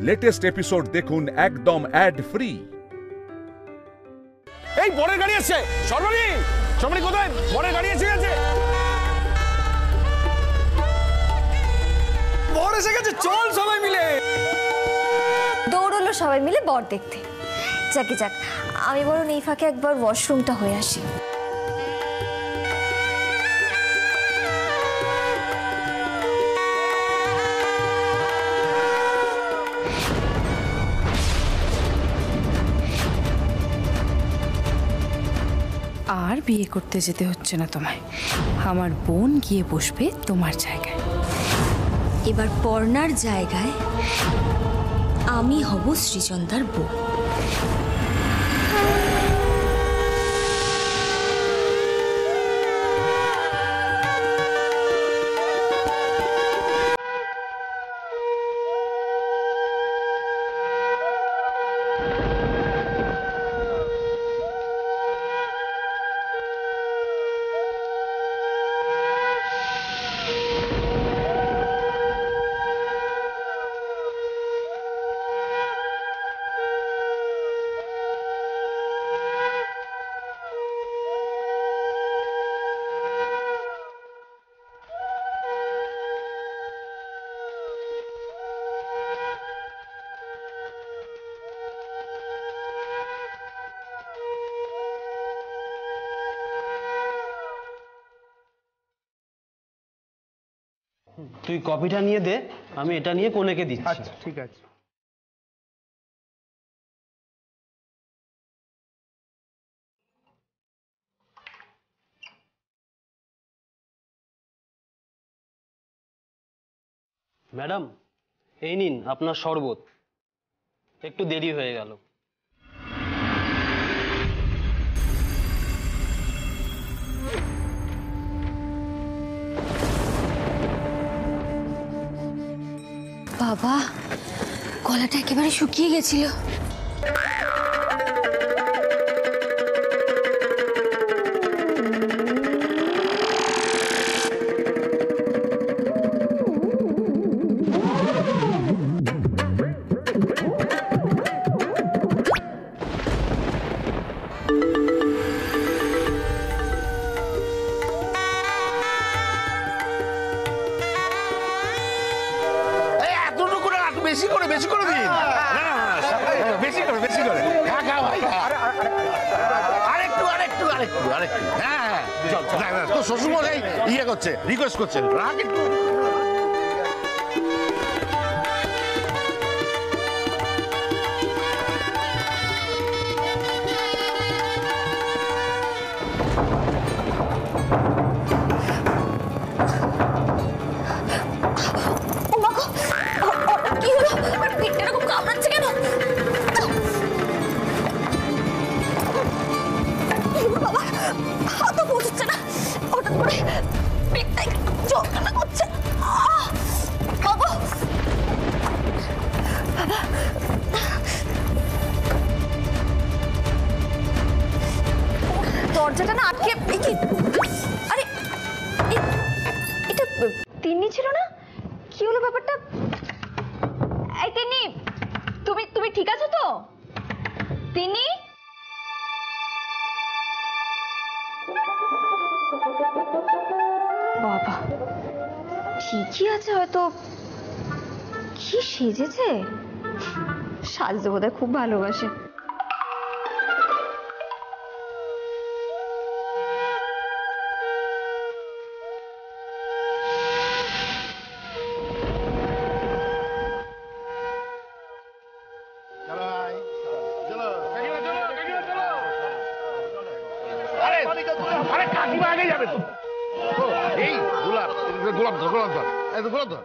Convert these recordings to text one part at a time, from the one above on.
Latest episode দেখুন একদম add free. এই বরের গাড়ি আছে, সর্বনী সর্বনী কোথায়? বরের গাড়ি এসে গেছে, বর এসে গেছে, চল সবাই মিলে। দৌড়লো সবাই মিলে বর দেখতে। যাকে যাক, আমি বরং এই ফাঁকে একবার ওয়াশরুমটা হয়ে আসি। আর বিয়ে করতে যেতে হচ্ছে না তোমায়, আমার বোন গিয়ে বসবে তোমার জায়গায়। এবার পর্ণার জায়গায় আমি হব শ্রীচন্দার বউ। তুই কপিটা নিয়ে দে, আমি এটা নিয়ে কোনেকে দিচ্ছি। আচ্ছা ঠিক আছে। ম্যাডাম, এই নিন আপনার শরবত। একটু দেরি হয়ে গেল। বাবা, গলাটা একেবারে শুকিয়ে গেছিল। বেশি করে দিন, বেশি করে খা ভাই, আরেকটু হ্যাঁ তো শ্বশুরমশাই ইয়ে করছে, রিকোয়েস্ট করছেন, রাখ একটু। দরজাটা না আটকে, আরে এটা তিন্নি ছিল না? কি হলো ব্যাপারটা? এই তিন্নি, তুমি ঠিক আছো তো? তিন্নি, বাবা ঠিকই আছে হয়তো। কি সেজেছে, সাজতে বোধহয় খুব ভালোবাসে। আরে কাকিমা আগে যাবে তো। এই গোলাপ ধর।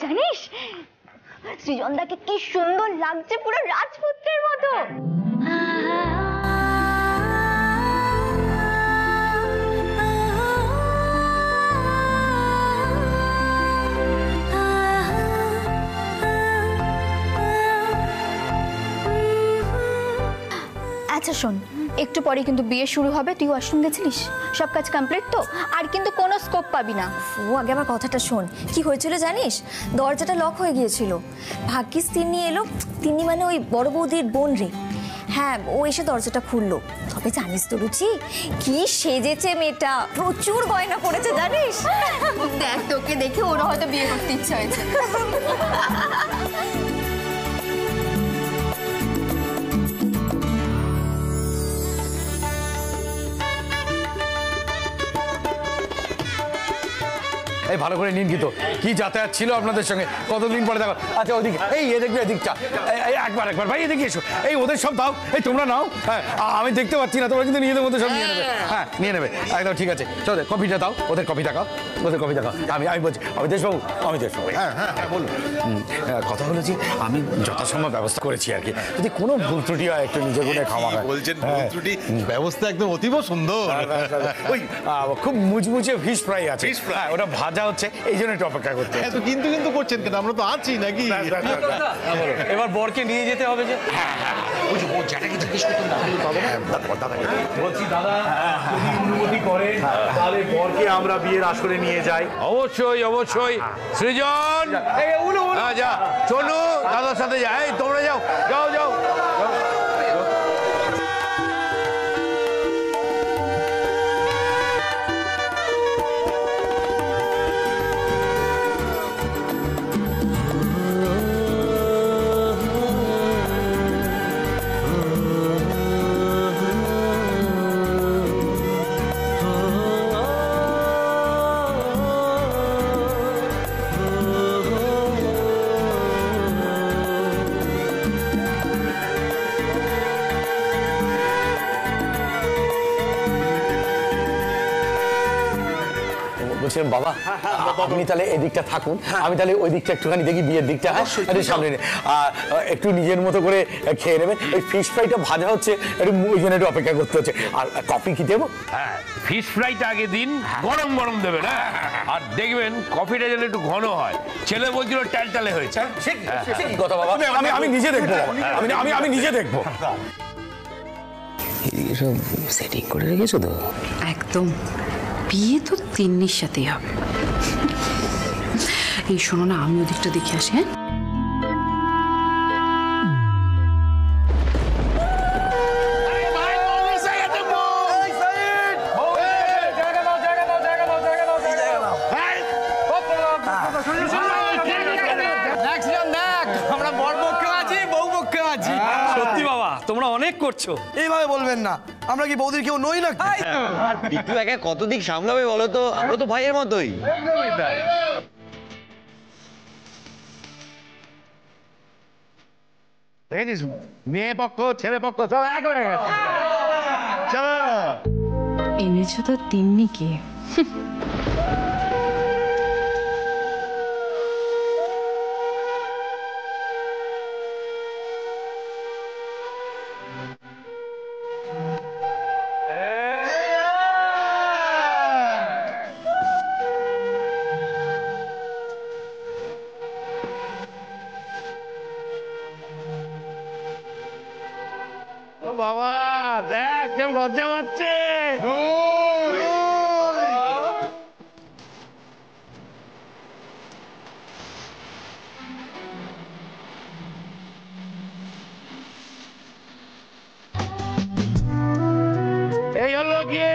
জানিস সৃজনদাকে কি সুন্দর লাগছে, পুরো রাজপুত্রের মতো। আচ্ছা শোন, একটু পরে কিন্তু বিয়ে শুরু হবে, তুই ওয়াশরুম গেছিলিস? সব কাজ কমপ্লিট তো? আর কিন্তু কোনো স্কোপ পাবি না। ও আগে আমার কথাটা শোন, কি হয়েছিল জানিস? দরজাটা লক হয়ে গিয়েছিল, ভাগ্যিস তিন্নি এলো। তিন্নি মানে ওই বড় বৌদির বোন রে। হ্যাঁ, ও এসে দরজাটা খুললো। তবে জানিস তো রুচি, কি সেজেছে মেয়েটা, প্রচুর গয়না পড়েছে জানিস। দেখ, তোকে দেখে ওরা হয়তো বিয়ে করতে ইচ্ছা হয়েছে। এই ভালো করে নিন, কি যাতায়াত ছিল আপনাদের সঙ্গে, কতদিন পরে দেখো। আচ্ছা ওদিকে, এই দেখবে এদিকটা, একবার ভাই এদিকে এসো। এই ওদের সব দাও, এই তোমরা নাও। হ্যাঁ, আমি দেখতে পাচ্ছি না, তোমরা কিন্তু নিজেদের মধ্যে সব নিয়ে নেবে। হ্যাঁ, নিয়ে নেবে একদম, ঠিক আছে। চলো কফিটা দাও, ওদের কফিটা খাও, ওদের কফিটা খাও। আমি বলছি অমিতেশবাবু, হ্যাঁ হ্যাঁ হ্যাঁ বলুন। কথা হলো যে আমি যথাসম্ভব ব্যবস্থা করেছি আর কি, যদি কোনো ভুল ত্রুটি হয় একটু নিজে গুণে খাওয়া হয়। বলছেন ভুল ত্রুটি? ব্যবস্থা একদম অতীব সুন্দর। ওই খুব মুচমুচে ফিশ ফ্রাই আছে, ওটা ভাজা হচ্ছে, এই জন্য একটু অপেক্ষা করতে। কিন্তু কিন্তু করছেন কেন? আমরা তো আছি নাকি? এবার বরকে নিয়ে যেতে হবে যে। ও যেটাকে জিজ্ঞেস করতেন বলছি দাদা, যদি অনুমতি করেন তাহলে বরকে আমরা বিয়ের আসরে নিয়ে যাই। অবশ্যই অবশ্যই। সৃজন, যা চলু দাদার সাথে যা। এই তোমরা যাও যাও যাও। বাবা আপনি তাহলে এদিকটা থাকুন, আমি তাহলে ওই দিকটা একটুখানি দেখি, বিয়ের দিকটা সামনে একটু নিজের মতো করে খেয়ে নেবেন। ওই ফিশ ফ্রাইটা ভাজা হচ্ছে, একটু ওই জন্য একটু অপেক্ষা করতে হচ্ছে। আর কফি কি দেবো? হ্যাঁ, ফিশ ফ্রাইটা আগে দিন, গরম গরম দেবেন। হ্যাঁ, আর দেখবেন কফিটা যেন একটু ঘন হয়। ছেলে বলছিল টালটালে হয়েছে। কথা বাবা, আমি নিজে দেখবো, আমি নিজে দেখবো। সব সেটিং করে রেখেছো তো? একদম, বিয়ে তো তিন্নির সাথেই হবে। এই শোনো না, আমি ওদিকটা দেখে আসি। হ্যাঁ, আমরা বর পক্ষেও আছি, বউ পক্ষেও আছি। সত্যি বাবা, তোমরা অনেক করছো। এইভাবে বলবেন না, আমরা কি বৌদির কেউ নই না? বিট্টু একা কত দিক সামলাবে বলো তো? আমরা তো ভাইয়ের মতোই। মেয়ে পক্ষ ছেলে পক্ষ সব এক হয়ে গেছে। চলো এনেছো তো তিন্নিকে। বাবা দেখ কেমন লজ্জা পাচ্ছে। এই হলো গিয়ে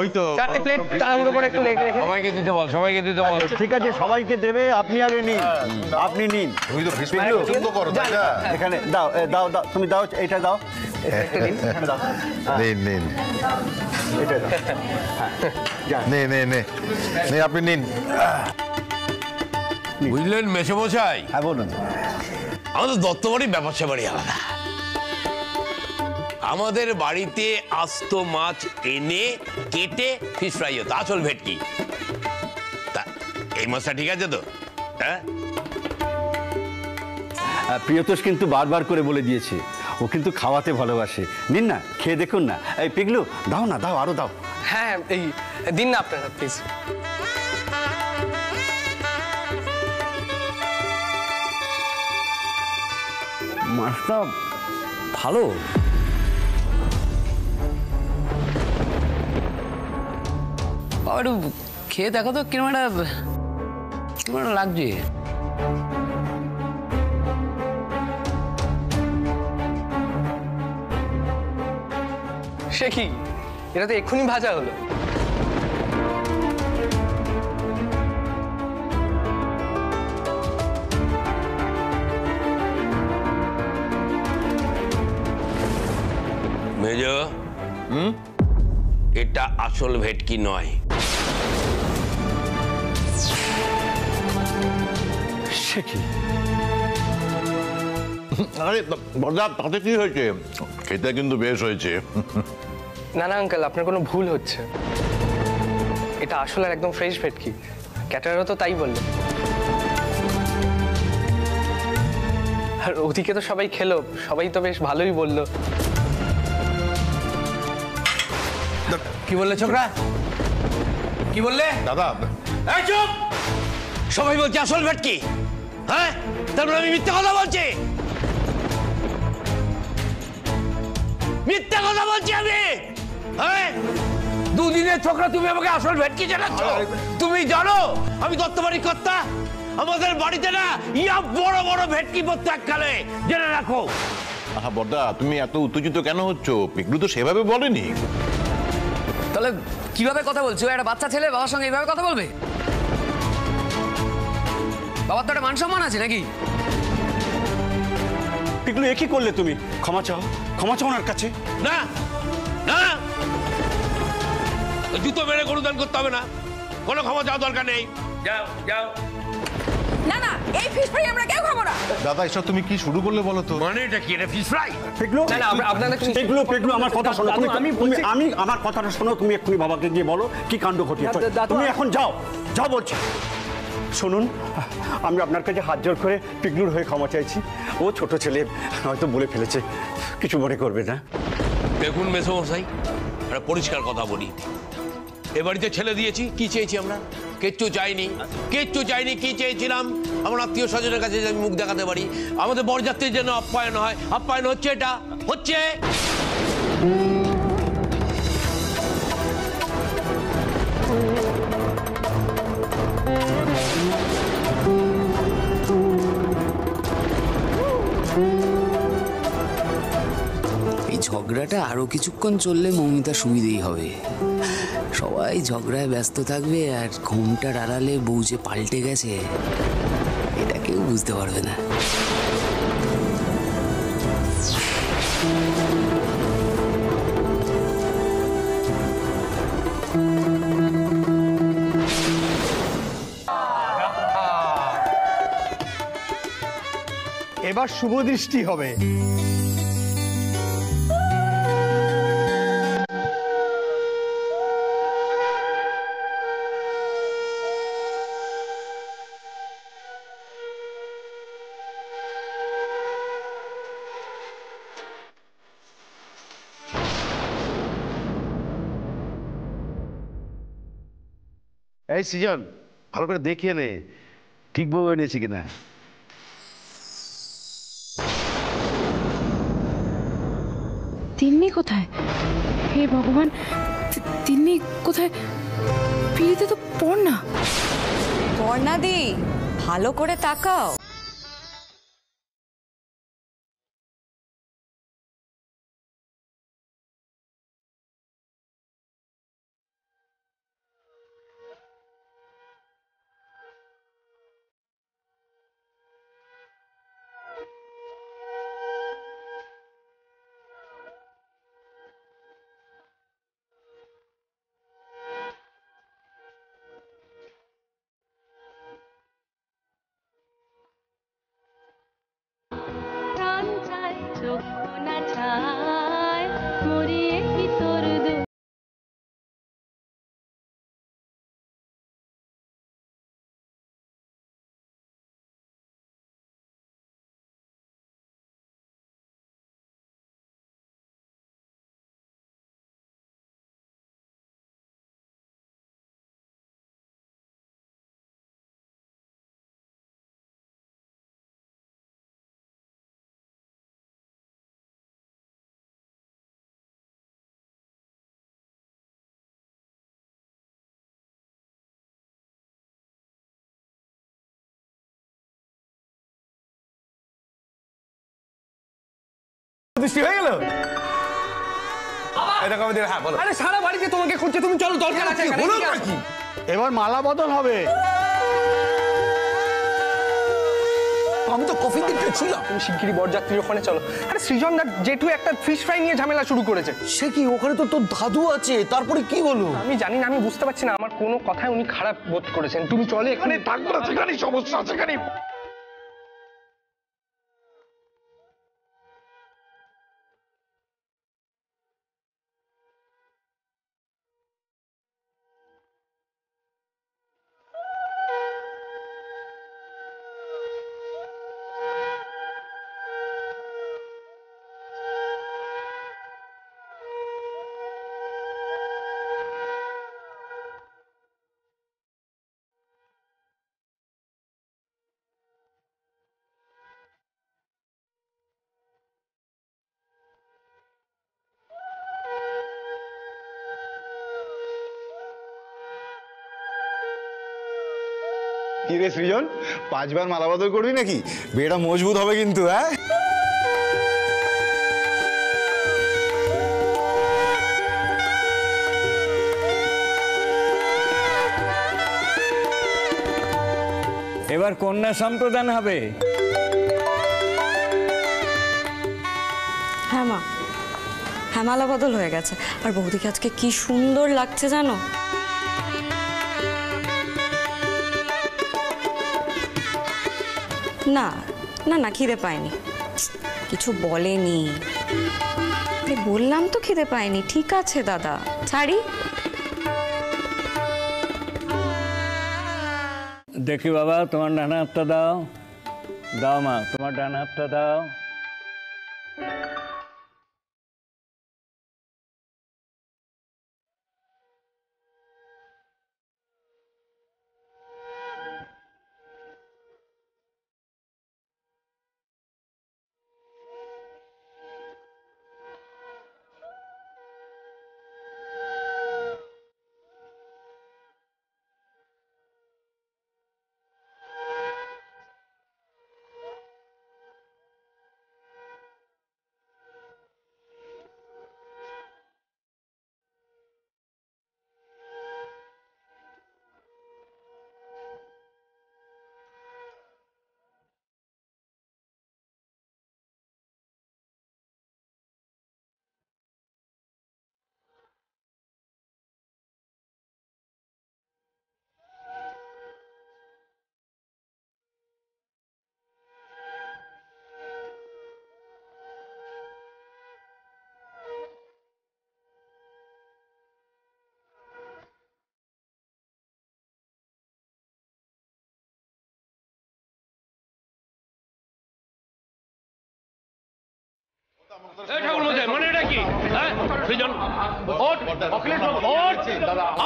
ওই তো সবাইকে দিতে বল, সবাইকে দিতে বল। ঠিক আছে, সবাইকে দেবে, আপনি আগে নিন, আপনি নিন। তুমি তো পছন্দ করো, তাই না? এখানে দাও, দাও, দাও, তুমি দাও, এটা দাও, এখানে দাও, নিন, নিন, এটা দাও, নে নে নে নে, আপনি নিন। বুঝলেন মেসোমশাই? হ্যাঁ বলুন। আমাদের দত্তবাড়ির ব্যবসা বাড়ি আলাদা। আমাদের বাড়িতে আস্ত মাছ এনে কেটে ফিশ ফ্রাই হতো, আসল ভেটকি। তা এই মাছটা ঠিক আছে তো? হ্যাঁ, প্রিয়তোষ কিন্তু বারবার করে বলে দিয়েছে ও কিন্তু খাওয়াতে ভালোবাসে। নিন না, খেয়ে দেখুন না। এই পিগলু, দাও না, দাও, আরো দাও। হ্যাঁ, এই দিন না আপনারা প্লিজ। মাছটা ভালো। বাবা একটু খেয়ে দেখো তো কিরম একটা লাগছে। সে কি, এটা তো এক্ষুনি ভাজা হলো। মেজ, এটা আসল ভেটকি নয়। সে কি? আরে বড়দা, তাতে কি হয়েছে? খেতে কিন্তু বেশ হয়েছে। না না আঙ্কেল, আপনার কোনো ভুল হচ্ছে। এটা আসলে একদম ফ্রেশ ভেটকি। ক্যাটারারও তো তাই বললো। আর ওদিকে তো সবাই খেলো, সবাই তো বেশ ভালোই বললো। কি বললে ছোকরা? কি বললে দাদা? এই চুপ! সবাই বলছে আসল ভেটকি। হ্যাঁ, তারপরে আমি মিথ্যা কথা বলছি? মিথ্যা কথা বলছি আমি? হ্যাঁ, দুদিনের ছোকরা তুমি আমাকে আসল ভেটকি জানাচ্ছ? তুমি জানো আমি দত্তবাড়ির কর্তা? আমাদের বাড়িতে না ইয়া বড় বড় ভেটকি প্রত্যেককালে, জেনে রাখো। আহা বড়দা, তুমি এত উত্তেজিত কেন হচ্ছ? পিকলু তো সেভাবে বলেনি। তাহলে কিভাবে কথা বলছো? একটা বাচ্চা ছেলে বাবার সঙ্গে এইভাবে কথা বলবে? বাবার তো একটা মান সম্মান আছে নাকি? পিকলু, এ কি করলে তুমি? ক্ষমা চাও, ক্ষমা চাও ওনার কাছে। না না, জুতো মেরে গরুদান করতে হবে না, কোনো ক্ষমা চাওয়ার দরকার নেই। যাও যাও। না না, এই ফিশ ফ্রাই আমরা কেউ খাবো না। দাদা, এসব তুমি কি শুরু করলে বলো তো? মানে এটা কি, এটা ফিশ ফ্রাই? পিকলু, না না, আপনাদের পিকলু, আমার কথা শোনো। আমার কথাটা শোনো। তুমি এক্ষুনি বাবাকে গিয়ে বলো কি কাণ্ড ঘটিয়েছো। তুমি এখন যাও, যাও বলছি। শুনুন, আমি আপনার কাছে হাত জোর করে পিকলুর হয়ে ক্ষমা চাইছি। ও ছোট ছেলে, হয়তো বলে ফেলেছে, কিছু মনে করবে না। দেখুন মেসোমশাই, একটা পরিষ্কার কথা বলি। এ বাড়িতে ছেলে দিয়েছি, কি চেয়েছি আমরা? কিচ্ছু চাইনি, কিচ্ছু চাইনি। কি চেয়েছিলাম? আমার আত্মীয় স্বজনের কাছে আমি মুখ দেখাতে পারি, আমাদের বরযাত্রীর যেন আপ্যায়ন হয়। আপ্যায়ন হচ্ছে, এটা হচ্ছে। এই ঝগড়াটা আরো কিছুক্ষণ চললে মৌমিতার সুবিধেই হবে। সবাই ঝগড়ায় ব্যস্ত থাকবে আর ঘুমটার আড়ালে বউ যে পাল্টে গেছে এটা কেউ বুঝতে পারবে না। এবার শুভ দৃষ্টি হবে। এই সৃজন, ভালো করে দেখিয়ে নে ঠিকভাবে এনেছি কিনা। তিন্নি কোথায়? হে ভগবান, তিন্নি কোথায়? পিড়িতে তো পড় না। অর্ণাদি ভালো করে তাকাও। দৃষ্টি হয়ে গেল। আরে সারা বাড়িতে তোমাকে খুঁজছে, তুমি চলো, দরকার আছে। এবার মালা বদল হবে। আমি তো কফি দিতে ছিলাম। তুমি শিগগিরই বরযাত্রীর ওখানে চলো। আরে সৃজন দা জেঠু একটা ফিশ ফ্রাই নিয়ে ঝামেলা শুরু করেছে। সে কি? ওখানে তো তোর দাদু আছে, তারপরে কি হলো? আমি জানি না, আমি বুঝতে পারছি না, আমার কোনো কথায় উনি খারাপ বোধ করেছেন। তুমি চলে এখানে থাকবো না, সেখানেই সমস্যা, সেখানেই। কি রে সৃজন, 5 বার মালা বদল করবি নাকি? বিয়েটা মজবুত হবে কিন্তু। হ্যাঁ, এবার কন্যা সম্প্রদান হবে। হ্যাঁ মা, হ্যাঁ মালা বদল হয়ে গেছে। আর বৌদিকে আজকে কি সুন্দর লাগছে জানো। না না না, খিদে পায়নি, কিছু বলেনি। বললাম তো খিদে পায়নি। ঠিক আছে দাদা, ছাড়ি। দেখি বাবা, তোমার ডান হাতটা দাও। দাও মা, তোমার ডান হাতটা দাও।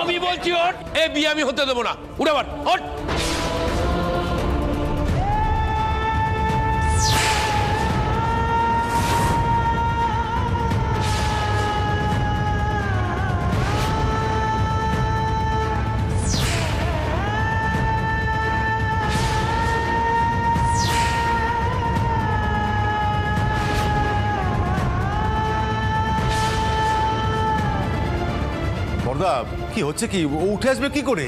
আমি বলছি ওঠ, এ বিয়ে আমি হতে দেবো না। উঠে আবার ওঠ। বর্দা কি হচ্ছে কি, ও উঠে আসবে কি করে?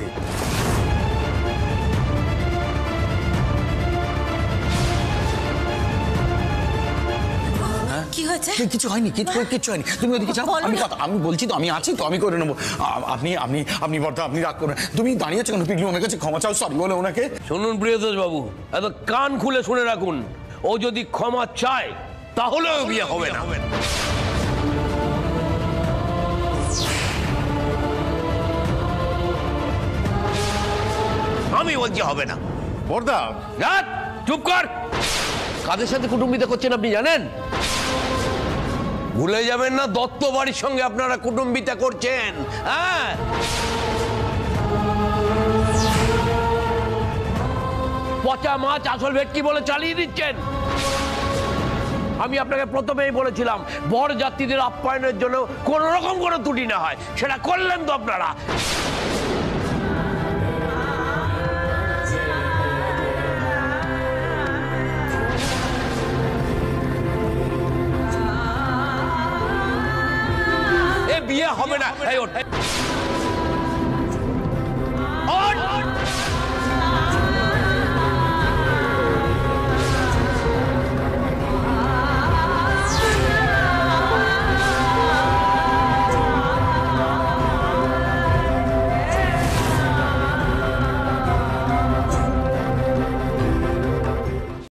কি হয়েছে? কিছু হয়নি, কিছু হয়নি, তুমি ওদিকে যাও, আমি বলছি তো, আমি আছি তো, আমি করে নেবো। আপনি বর্দা আপনি রাগ করবেন, তুমি দাঁড়িয়ে আছো কেন? পিগলু ওনার কাছে ক্ষমা চাও, সরি বলে ওনাকে। শুনুন প্রিয়তোষ বাবু, এত কান খুলে শুনে রাখুন, ও যদি ক্ষমা চায় তাহলেও বিয়ে হবে না। আমি বলছি হবে না। বর্দা চুপ কর। কাদের সাথে কুটুম্বিতা করছেন আপনি জানেন? ভুলে যাবেন না দত্ত বাড়ির সঙ্গে আপনারা কুটুম্বিতা করছেন। হ্যাঁ, পচা মাছ আসল ভেটকি বলে চালিয়ে দিচ্ছেন। আমি আপনাকে প্রথমেই বলেছিলাম বর যাত্রীদের আপ্যায়নের জন্য কোন রকম কোনো ত্রুটি না হয়, সেটা করলেন তো আপনারা।